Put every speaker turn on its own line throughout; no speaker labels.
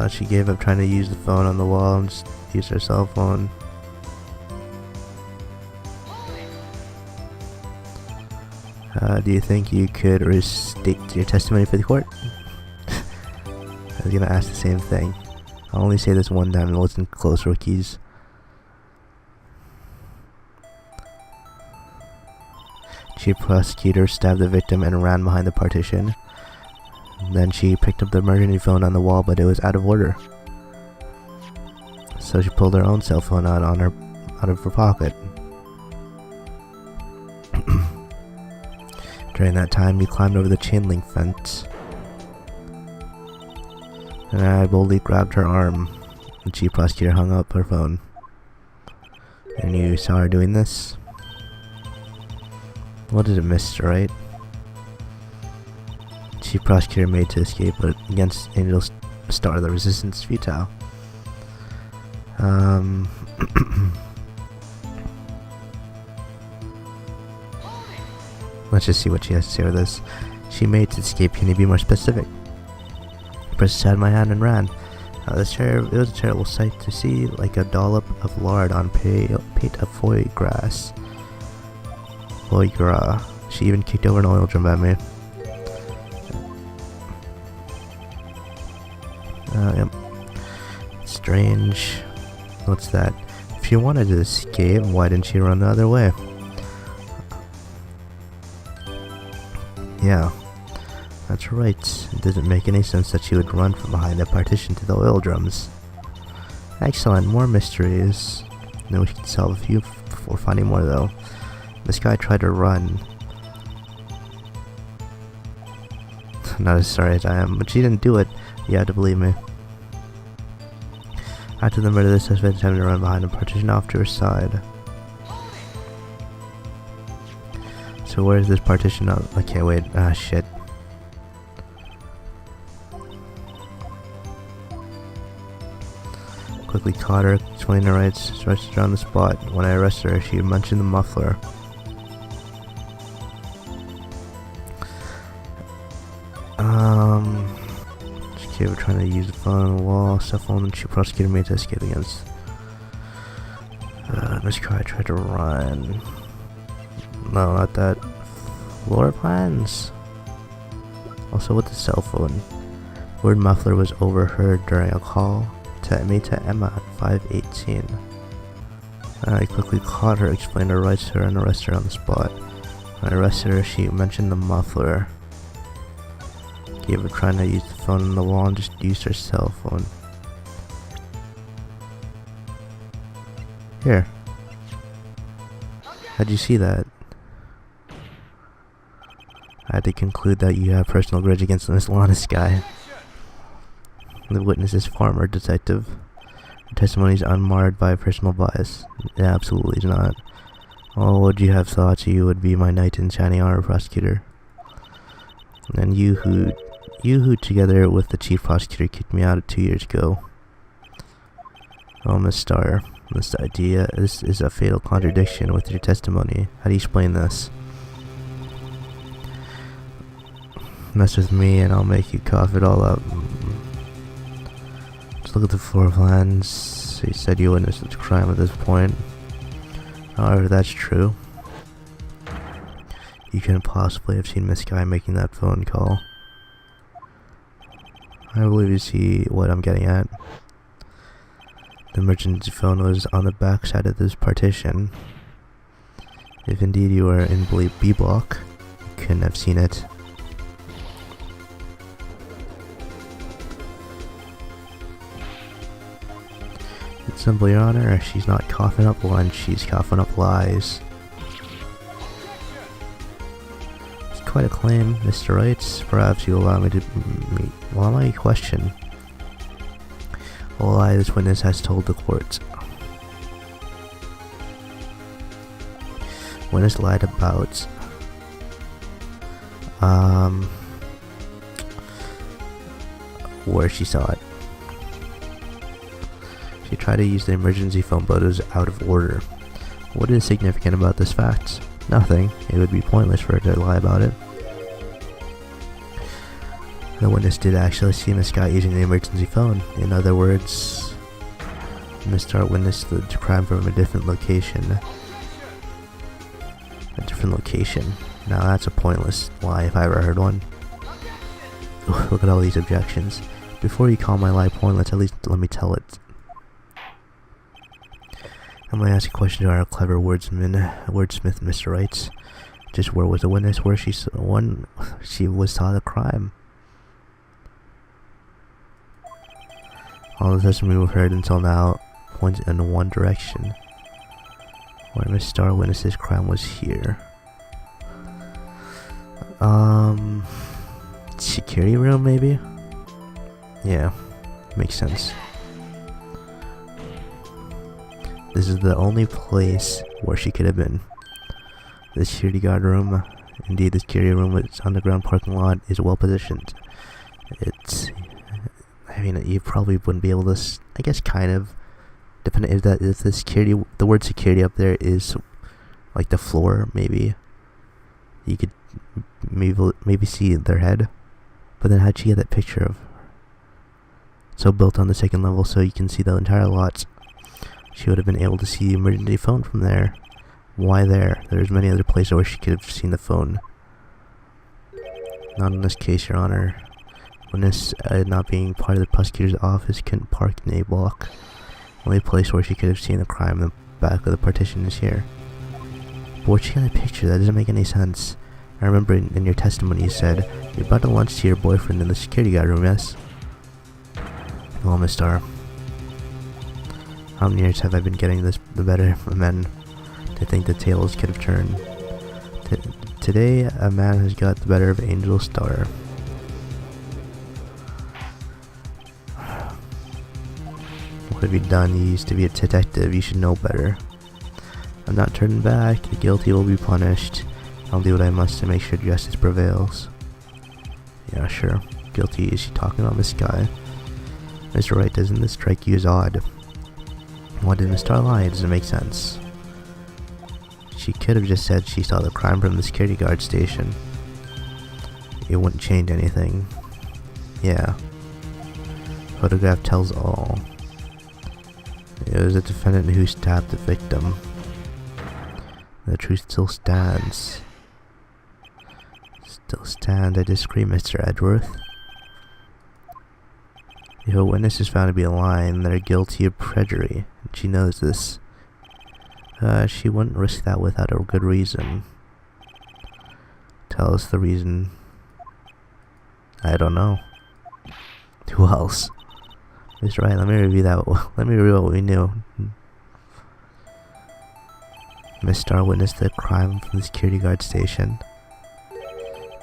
She gave up trying to use the phone on the wall and just used her cell phone. Do you think you could restate your testimony for the court? I was gonna ask the same thing. I'll only say this one time, and listen close, rookies. Chief prosecutor stabbed the victim and ran behind the partition. Then she picked up the emergency phone on the wall, but it was out of order. So she pulled her own cell phone out of her pocket. During that time, he climbed over the chain link fence. And I boldly grabbed her arm. The chief prosecutor hung up her phone. And you saw her doing this? What is it, Mr. Wright? Chief prosecutor made to escape, but against Angel Star, the resistance is futile. Let's just see what she has to say with this. She made to escape. Can you be more specific? I pressed aside my hand and ran. It was a terrible sight to see, like a dollop of lard on pate of foie gras. Foie gras. She even kicked over an oil drum at me. Yep. Strange. What's that? If you wanted to escape, why didn't you run the other way? Yeah, that's right. It doesn't make any sense that she would run from behind the partition to the oil drums. Excellent, more mysteries. No, we can solve a few before finding more though. This guy tried to run. Not as sorry as I am, but she didn't do it. You have to believe me. After the murder, the suspect attempted to run behind the partition off to her side. So where's this partition up? Okay, wait. Ah, shit. Quickly caught her, explained her rights, arrested her on the spot. When I arrested her, she mentioned the muffler. She was trying to use the phone on the wall, cell phone, and she prosecuted me to escape against. Miss Cry tried to run. No, not that. Floor plans. Also with the cell phone. Word muffler was overheard during a call made to Emma at 5:18. I quickly caught her, explained her rights to her, and arrested her on the spot. When I arrested her, she mentioned the muffler. Gave her trying to use the phone on the wall and just used her cell phone. Here. How'd you see that? I had to conclude that you have personal grudge against this honest guy. The witness is former detective. Her testimony is unmarred by personal bias. It absolutely is not. Oh, would you have thought you would be my knight in shining armor, prosecutor? And you who together with the chief prosecutor kicked me out 2 years ago. Oh, Miss Starr, this is a fatal contradiction with your testimony. How do you explain this? Mess with me and I'll make you cough it all up. Just look at the floor plans. You said you witnessed the crime at this point. However, that's true. You couldn't possibly have seen Miss Guy making that phone call. I believe you see what I'm getting at. The emergency phone was on the back side of this partition. If indeed you were in B block, you couldn't have seen it. It's simple, Your Honor. She's not coughing up lunch, she's coughing up lies. It's quite a claim, Mr. Wright. Perhaps you allow my question. All lie this witness has told the court. Witness lied about where she saw it. She tried to use the emergency phone, but it was out of order. What is significant about this fact? Nothing. It would be pointless for her to lie about it. The witness did actually see Miss Scott using the emergency phone. In other words, Miss Starr witnessed the crime from a different location. A different location. Now that's a pointless lie if I ever heard one. Look at all these objections. Before you call my lie pointless, at least let me tell it. I'm going to ask a question to our clever wordsmith, Mr. Wright. Just where was the witness where she saw the crime? All the testimony we've heard until now points in one direction. Where Miss Starr witnesses crime was here. Security room maybe? Yeah, makes sense. This is the only place where she could have been. The security guard room, indeed the security room with its underground parking lot, is well positioned. I mean, you probably wouldn't be able to, I guess kind of, depending if the security, the word security up there is like the floor, maybe. You could maybe see their head. But then how'd you get that picture of her? So built on the second level so you can see the entire lot. She would have been able to see the emergency phone from there. Why there? There's many other places where she could have seen the phone. Not in this case, Your Honor. Witness not being part of the prosecutor's office couldn't park in A block. Only place where she could have seen the crime in the back of the partition is here. But where'd she get a picture? That doesn't make any sense. I remember in your testimony you said, you brought a lunch to your boyfriend in the security guard room, yes? Well, Miss Starr, how many years have I been getting the better of men to think the tables could have turned? Today, a man has got the better of Angel Starr. What have you done? You used to be a detective. You should know better. I'm not turning back. The guilty will be punished. I'll do what I must to make sure justice prevails. Yeah, sure. Guilty. Is she talking about this guy? Mr. Wright, doesn't this strike you as odd? Why did Miss Starr lie? It doesn't make sense. She could have just said she saw the crime from the security guard station. It wouldn't change anything. Yeah. Photograph tells all. It was the defendant who stabbed the victim. The truth still stands. Still stands, I disagree, Mr. Edgeworth. If a witness is found to be lying, they're guilty of perjury, and she knows this. She wouldn't risk that without a good reason. Tell us the reason. I don't know. Who else? Mr. Wright, let me review what we knew. Miss Starr witnessed the crime from the security guard station,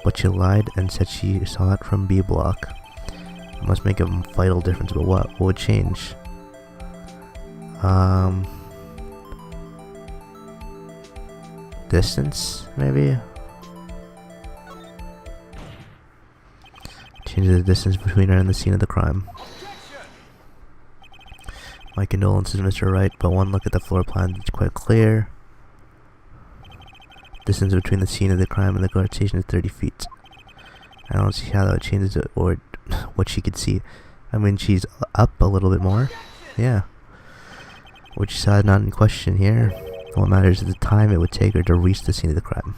but she lied and said she saw it from B block. It must make a vital difference, but what would change? Distance, maybe? Changes the distance between her and the scene of the crime. My condolences, Mr. Wright, but one look at the floor plan is quite clear. Distance between the scene of the crime and the guard station is 30 feet. I don't see how that changes it, or what she could see. I mean, she's up a little bit more. Yeah. Which side not in question here. What matters is the time it would take her to reach the scene of the crime.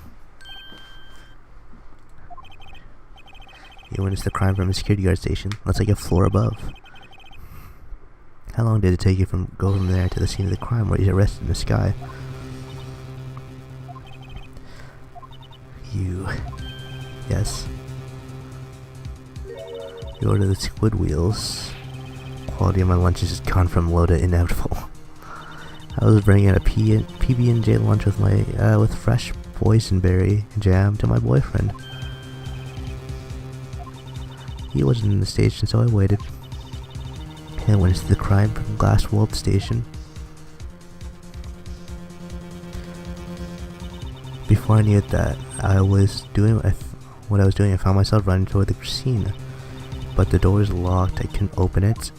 You witnessed the crime from a security guard station. That's like a floor above. How long did it take you go from there to the scene of the crime where he's arrested in the sky? Yes. You ordered the squid wheels. Quality of my lunches has gone from low to inevitable. I was bringing a PB&J lunch with fresh boysenberry jam to my boyfriend. He wasn't in the station, so I waited. And went into the crime from Glass Wolf Station. Before I knew it, what I was doing, I found myself running toward the scene. But the door was locked, I couldn't open it.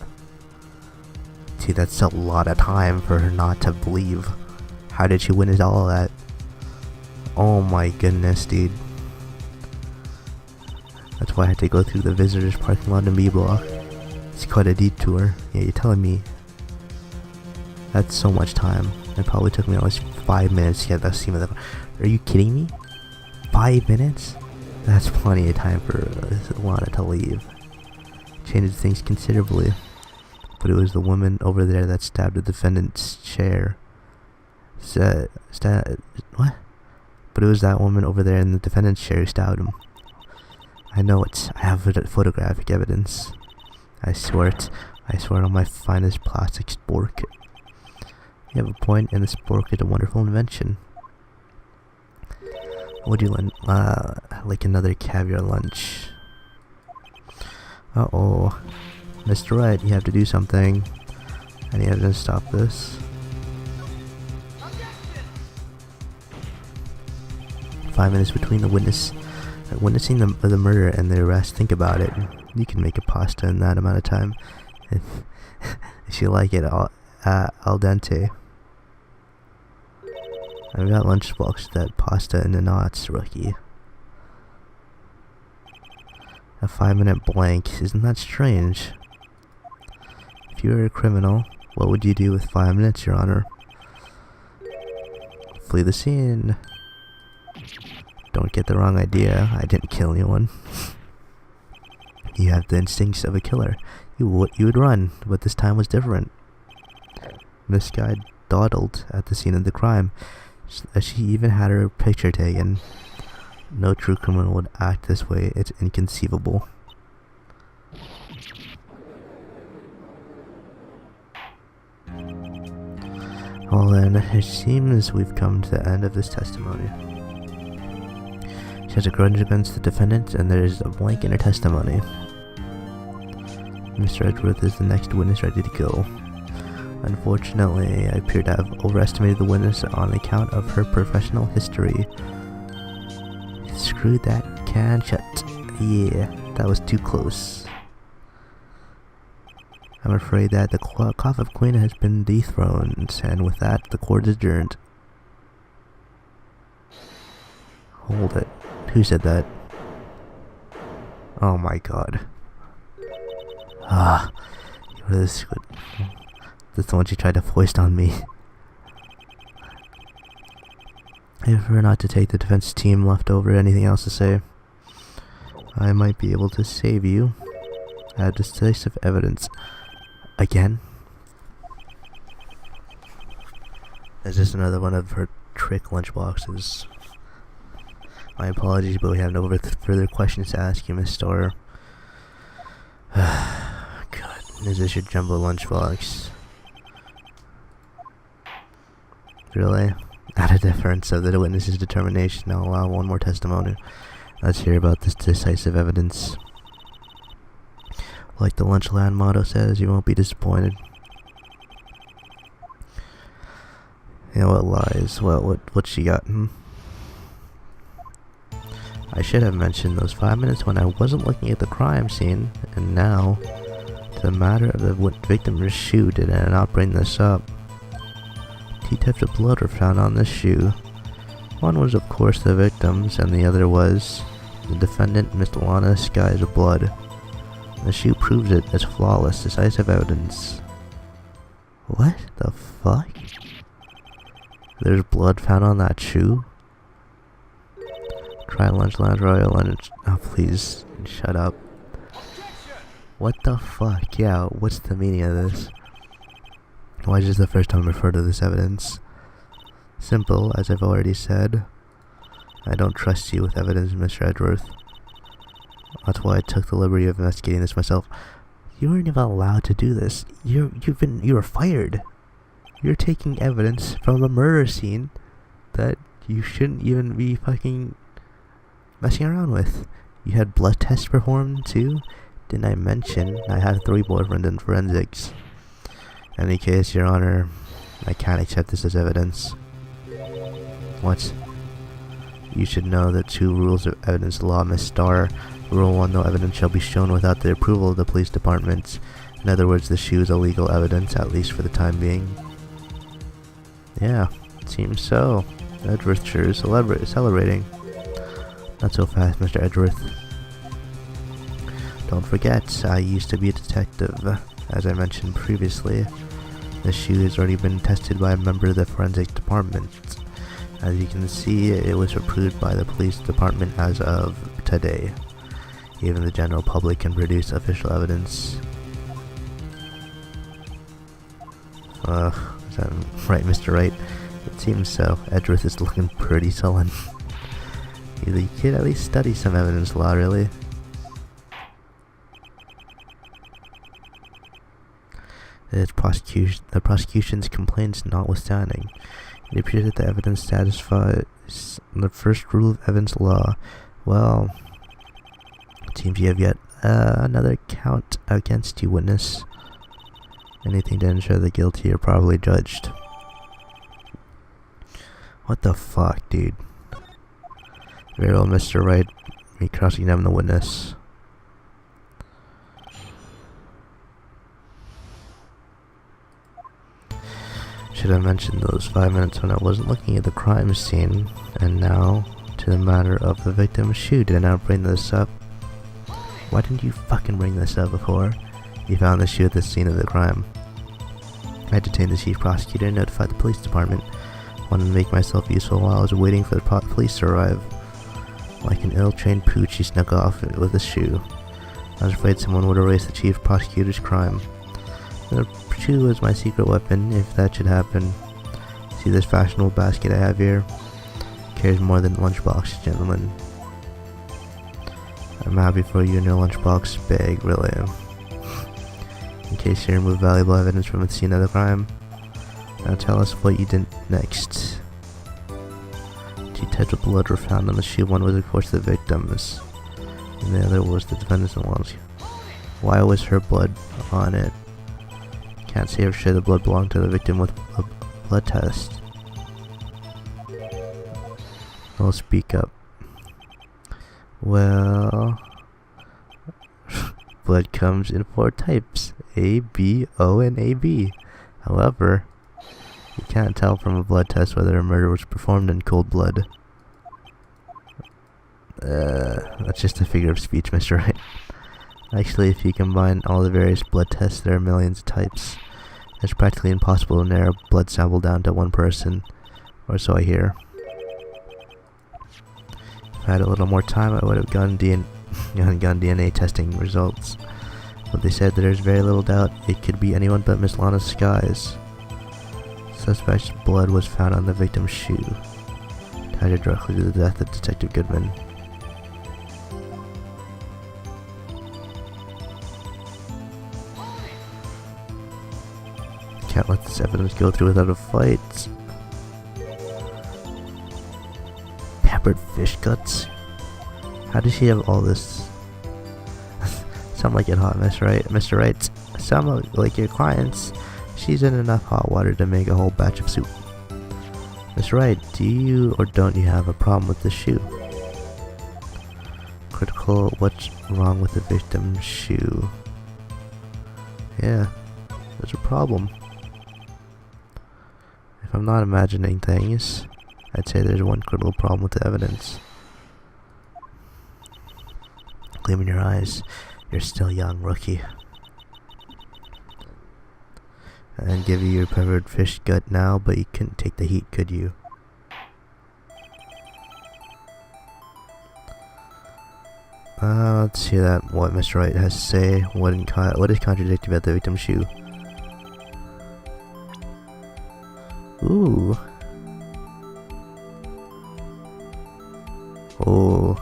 See, that's a lot of time for her not to believe. How did she witness all of that? Oh my goodness, dude. That's why I had to go through the visitors parking lot in B block. It's quite a detour. Yeah, you're telling me. That's so much time. It probably took me at least 5 minutes to get that scene of the car. Are you kidding me? 5 minutes? That's plenty of time for Lana to leave. Changes things considerably. But it was the woman over there that stabbed the defendant's chair. What? But it was that woman over there in the defendant's chair who stabbed him. I know it. I have photographic evidence. I swear on my finest plastic spork. You have a point, and the spork is a wonderful invention. Would you like another caviar lunch? Uh-oh. Mr. Wright, you have to do something. Any evidence to stop this? 5 minutes between the witnessing the murder and the arrest. Think about it. You can make a pasta in that amount of time. If you like it al dente. I've got lunchbox that pasta in the knots, rookie. A 5-minute blank. Isn't that strange? If you were a criminal, what would you do with 5 minutes, Your Honor? Flee the scene. Don't get the wrong idea. I didn't kill anyone. You have the instincts of a killer. You would run, but this time was different. This guy dawdled at the scene of the crime. She even had her picture taken. No true criminal would act this way. It's inconceivable. Well then, it seems we've come to the end of this testimony. She has a grudge against the defendant, and there is a blank in her testimony. Mr. Edgeworth is the next witness ready to go. Unfortunately, I appear to have overestimated the witness on account of her professional history. Screw that can shut. Yeah, that was too close. I'm afraid that the cough of Queen has been dethroned, and with that, the court is adjourned. Hold it. Who said that? Oh my god. That's the one she tried to foist on me. If we're not to take the defense team left over, anything else to say? I might be able to save you. I have decisive evidence. Again? Is this another one of her trick lunchboxes? My apologies, but we have no further questions to ask you, Miss Storer. God, is this your jumbo lunchbox? Really? Out of deference of the witness's determination, I'll allow one more testimony. Let's hear about this decisive evidence. Like the Lunchland motto says, you won't be disappointed. You know what lies? Well, what she got? I should have mentioned those 5 minutes when I wasn't looking at the crime scene, and now, to the matter of the victim's shoe, did I not bring this up? 2 types of blood were found on this shoe. One was of course the victim's, and the other was the defendant, Miss Lana Sky's blood. The shoe proves it as flawless, decisive evidence. What the fuck? There's blood found on that shoe? Try lunch lounge royal lunch. Oh please, shut up. What the fuck? Yeah, what's the meaning of this? Why is this the first time I refer to this evidence? Simple, as I've already said. I don't trust you with evidence, Mr. Edgeworth. That's why I took the liberty of investigating this myself. You weren't even allowed to do this. You were fired. You're taking evidence from a murder scene that you shouldn't even be fucking messing around with. You had blood tests performed too? Didn't I mention I had 3 boyfriends in forensics? In any case, Your Honor, I can't accept this as evidence. What? You should know the 2 rules of evidence law, Miss Starr. Rule 1, no evidence shall be shown without the approval of the police department. In other words, the shoe is illegal evidence, at least for the time being. Yeah, it seems so. Edgeworth sure is celebrating. Not so fast, Mr. Edgeworth. Don't forget, I used to be a detective. As I mentioned previously, the shoe has already been tested by a member of the forensic department. As you can see, it was approved by the police department as of today. Even the general public can produce official evidence. Is that right, Mr. Wright? It seems so. Edgeworth is looking pretty sullen. You could at least study some evidence law, really. The prosecution's complaints notwithstanding, it appears that the evidence satisfies the first rule of evidence law. Well, it seems you have yet another count against you, witness. Anything to ensure the guilty are properly judged. What the fuck, dude? Very well, Mr. Wright. Me cross-examine the witness. Should have mentioned those 5 minutes when I wasn't looking at the crime scene. And now, to the matter of the victim's shoe. Did I not bring this up? Why didn't you fucking bring this up before? You found the shoe at the scene of the crime. I detained the chief prosecutor and notified the police department. Wanted to make myself useful while I was waiting for the police to arrive. Like an ill-trained pooch, he snuck off with a shoe. I was afraid someone would erase the chief prosecutor's crime. The shoe was my secret weapon, if that should happen. See this fashionable basket I have here? It carries more than lunchbox, gentlemen. I'm happy for you and your lunchbox bag, really. In case you remove valuable evidence from the scene of the crime. Now tell us what you did next. 2 types of blood were found on the shoe. One was of course the victim's, and the other was the defendant's. Why was her blood on it? Can't say for sure the blood belonged to the victim with a blood test. I'll speak up. Well, blood comes in 4 types: A, B, O, and AB. However, you can't tell from a blood test whether a murder was performed in cold blood. That's just a figure of speech, Mr. Wright. Actually, if you combine all the various blood tests, there are millions of types. It's practically impossible to narrow a blood sample down to one person, or so I hear. If I had a little more time, I would have gone DNA testing results. But they said there's very little doubt it could be anyone but Miss Lana Skies. Suspect's blood was found on the victim's shoe, tied directly to the death of Detective Goodman. Can't let this evidence go through without a fight. Peppered fish guts? How does she have all this? Some like it hot, Mr. Wright. Some like your clients. She's in enough hot water to make a whole batch of soup. Mr. Wright, do you or don't you have a problem with the shoe? Critical, what's wrong with the victim's shoe? Yeah, there's a problem. If I'm not imagining things, I'd say there's one critical problem with the evidence. Gleam in your eyes. You're still young, rookie. I'd give you your peppered fish gut now, but you couldn't take the heat, could you? Let's see what Mr. Wright has to say. What is contradictory about the victim's shoe? Ooh. Oh.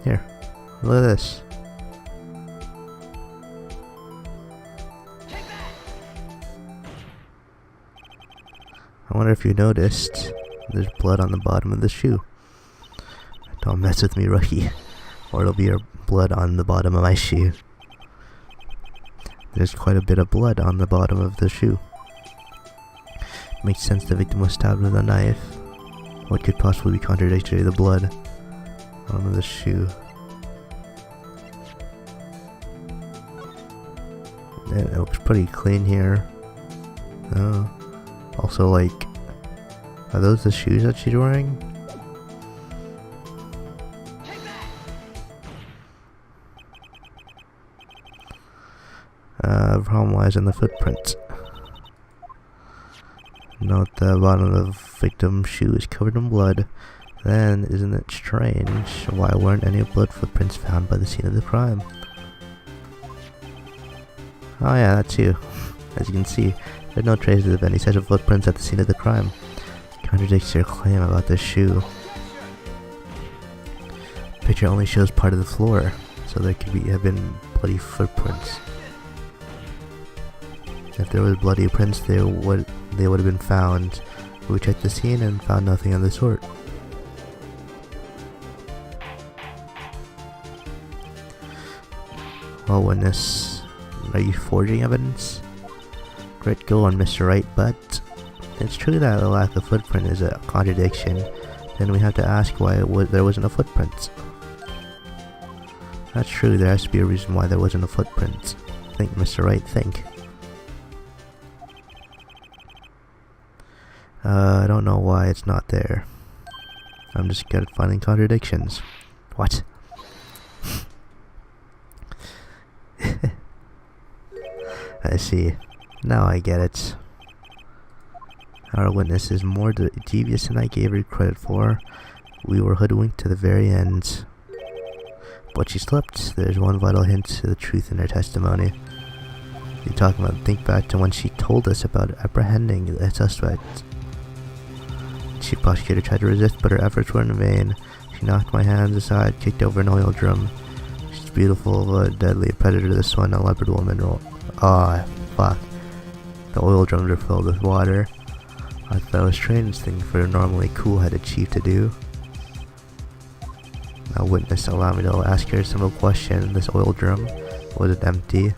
Here. Look at this. I wonder if you noticed, there's blood on the bottom of the shoe. Don't mess with me, rookie, or it'll be your blood on the bottom of my shoe. There's quite a bit of blood on the bottom of the shoe. Makes sense the victim was stabbed with a knife. What could possibly be contradictory to the blood on the shoe? It looks pretty clean here. Oh. Also, like, are those the shoes that she's wearing? The problem lies in the footprints. Note the bottom of the victim's shoe is covered in blood. Then, isn't it strange? Why weren't any blood footprints found by the scene of the crime? Oh yeah, that too. As you can see, there's no traces of any such footprints at the scene of the crime. Contradicts your claim about the shoe. The picture only shows part of the floor, so there could have been bloody footprints. If there was bloody prints, they would have been found. We checked the scene and found nothing of the sort. Well, witness, are you forging evidence? Great go on, Mr. Wright, but it's true that the lack of footprint is a contradiction. Then we have to ask why there wasn't a footprint. That's true, there has to be a reason why there wasn't a footprint. Think, Mr. Wright, think. I don't know why it's not there. I'm just good at finding contradictions. What? I see. Now I get it. Our witness is more devious than I gave her credit for. We were hoodwinked to the very end. But she slipped. There's one vital hint to the truth in her testimony. You're talking about, think back to when she told us about apprehending the suspect. The chief prosecutor tried to resist, but her efforts were in vain. She knocked my hands aside, kicked over an oil drum. She's beautiful, but deadly predator, this one, a leopard woman. Ah, fuck. The oil drums are filled with water. I thought that was a strange thing for a normally cool-headed chief to do. Now, witness, allow me to ask her a simple question. This oil drum, was it empty?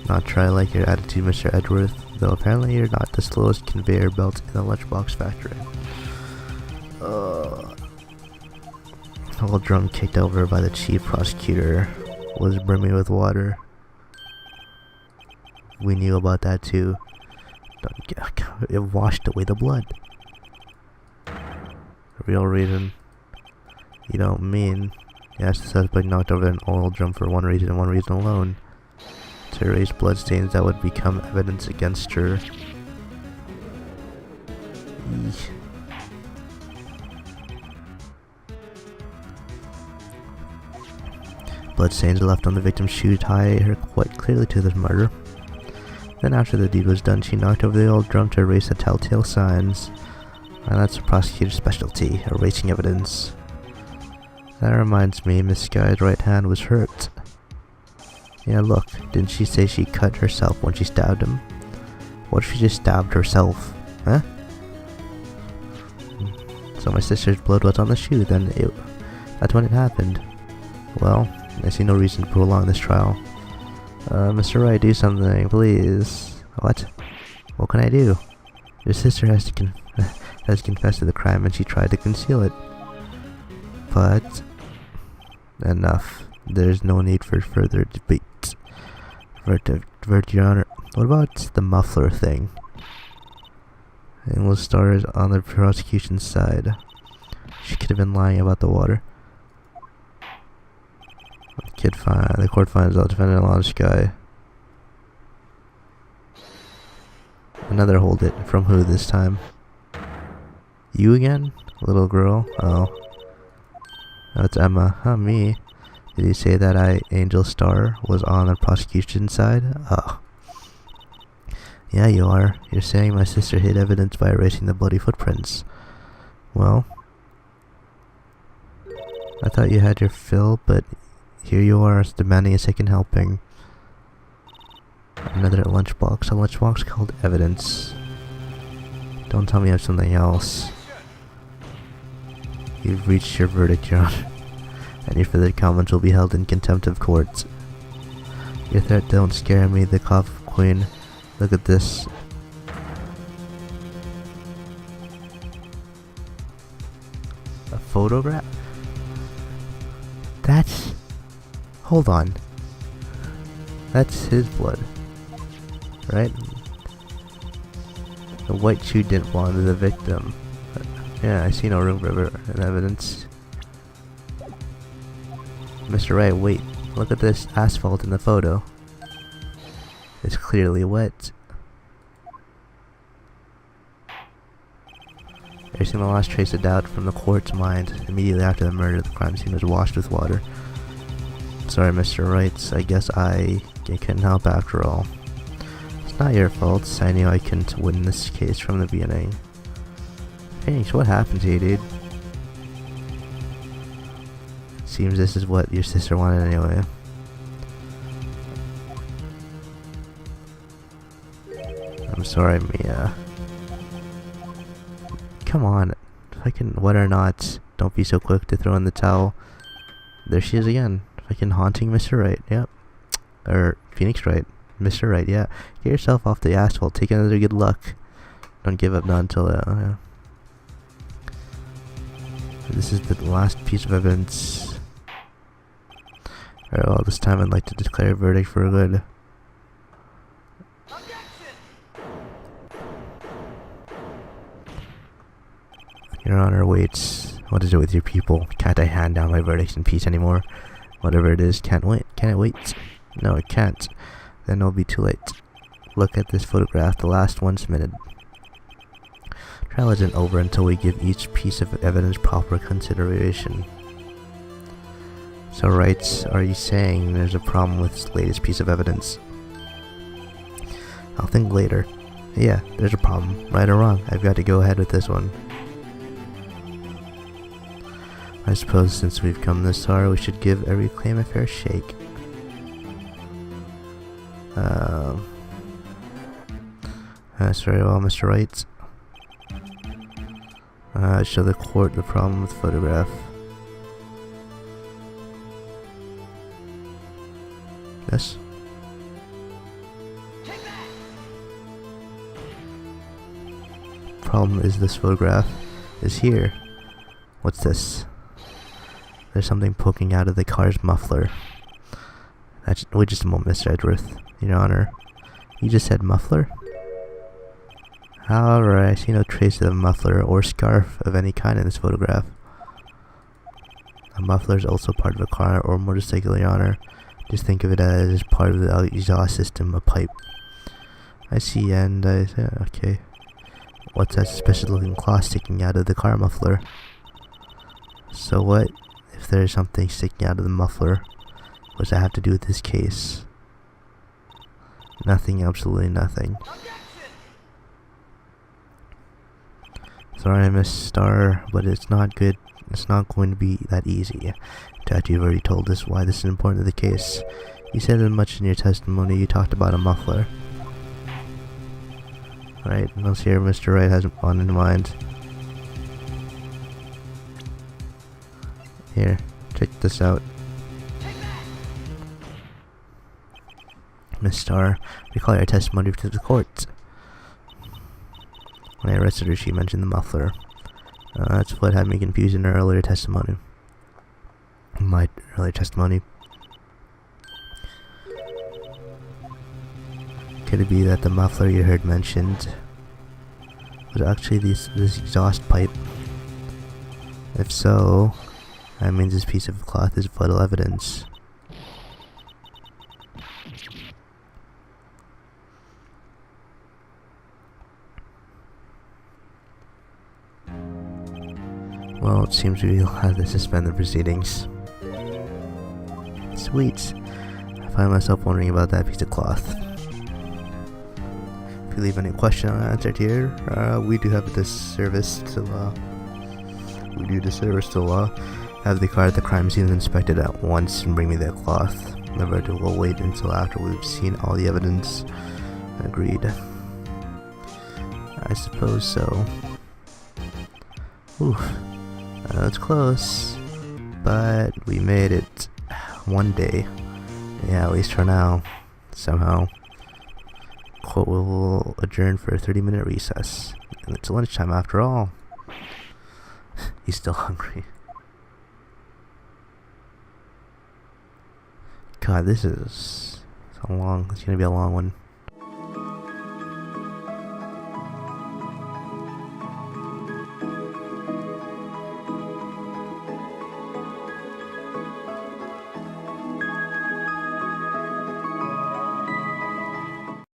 Not try like your attitude, Mr. Edgeworth, though apparently you're not the slowest conveyor belt in the lunchbox factory. The oil drum kicked over by the chief prosecutor was brimming with water. We knew about that too. It washed away the blood. The real reason? You don't mean? Yes, the suspect knocked over an oil drum for one reason and one reason alone. To erase bloodstains that would become evidence against her. Eesh. Bloodstains left on the victim's shoe tie her quite clearly to the murder. Then after the deed was done, she knocked over the old drum to erase the telltale signs. And that's the prosecutor's specialty, erasing evidence. That reminds me, Miss Skye's right hand was hurt. Yeah, look, didn't she say she cut herself when she stabbed him? What if she just stabbed herself? Huh? So my sister's blood was on the shoe, then that's when it happened. Well, I see no reason to prolong this trial. Mr. Wright, do something, please. What? What can I do? Your sister has confessed to the crime and she tried to conceal it. But enough. There's no need for further debate. Your Honor. What about the muffler thing? And we'll start on the prosecution's side. She could have been lying about the water. The court finds the defendant on Sky. Another hold it. From who this time? You again? Little girl? Oh. That's Emma. Huh, me. Did you say that Angel Star, was on the prosecution side? Oh. Yeah, you are. You're saying my sister hid evidence by erasing the bloody footprints. Well, I thought you had your fill, but here you are demanding a second helping. Another lunchbox. A lunchbox called evidence. Don't tell me you have something else. You've reached your verdict, Your Honor. Any further comments will be held in contempt of court. Your threat don't scare me, the cough queen. Look at this. A photograph? That's... Hold on. That's his blood. right? The white shoe didn't belong to the victim. Yeah, I see no room for evidence. Mr. Wright, wait. Look at this asphalt in the photo. It's clearly wet. Erasing the last trace of doubt from the court's mind, immediately after the murder, the crime scene was washed with water. Sorry, Mr. Wright. I guess I couldn't help after all. It's not your fault. I knew I couldn't win this case from the beginning. Phoenix, what happened to you, dude? Seems this is what your sister wanted anyway. I'm sorry, Mia. Come on. Fucking whether or not, don't be so quick to throw in the towel. There she is again. Fucking haunting Mr. Wright, yep. Or Phoenix Wright. Mr. Wright, yeah. Get yourself off the asphalt. Take another good luck. Don't give up, not until, yeah. This is the last piece of evidence. Alright, well, this time I'd like to declare a verdict for good. Your Honor, wait. What is it with your people? Can't I hand down my verdicts in peace anymore? Whatever it is, can't wait. Can it wait? No, it can't. Then it'll be too late. Look at this photograph, the last one submitted. Trial isn't over until we give each piece of evidence proper consideration. So, Wright, are you saying there's a problem with this latest piece of evidence? I'll think later. Yeah, there's a problem. Right or wrong, I've got to go ahead with this one. I suppose since we've come this far, we should give every claim a fair shake. That's very well, Mr. Wright. Show the court the problem with the photograph. Yes? Problem is this photograph is here. What's this? There's something poking out of the car's muffler. Wait just a moment, Mr. Edgeworth. Your Honor. You just said muffler? However, I see no trace of a muffler or scarf of any kind in this photograph. A muffler is also part of a car or motorcycle, Your Honor. Just think of it as part of the exhaust system, a pipe. I see, and okay. What's that special looking claw sticking out of the car muffler? So what if there's something sticking out of the muffler? What does that have to do with this case? Nothing, absolutely nothing. Sorry, Miss Starr, but it's not good. It's not going to be that easy. Dad, you've already told us why this is important to the case. You said as much in your testimony. You talked about a muffler. Right, let's hear Mr. Wright has one in mind. Here, check this out. Miss Starr, recall your testimony to the court. When I arrested her, she mentioned the muffler. That's what had me confused in her earlier testimony. My earlier testimony. Could it be that the muffler you heard mentioned was actually this exhaust pipe? If so, that means this piece of cloth is vital evidence. Well, it seems we'll have to suspend the proceedings. Sweet. I find myself wondering about that piece of cloth. If you leave any question unanswered here, we do have this service to law. We do the service to law. Have the car at the crime scene inspected at once and bring me that cloth. The verdict will wait until after we've seen all the evidence. Agreed. I suppose so. Oof. It's close, but we made it one day. Yeah, at least for now. Somehow. Court will adjourn for a 30-minute recess. And it's lunchtime after all. He's still hungry. God, this is it's gonna be a long one.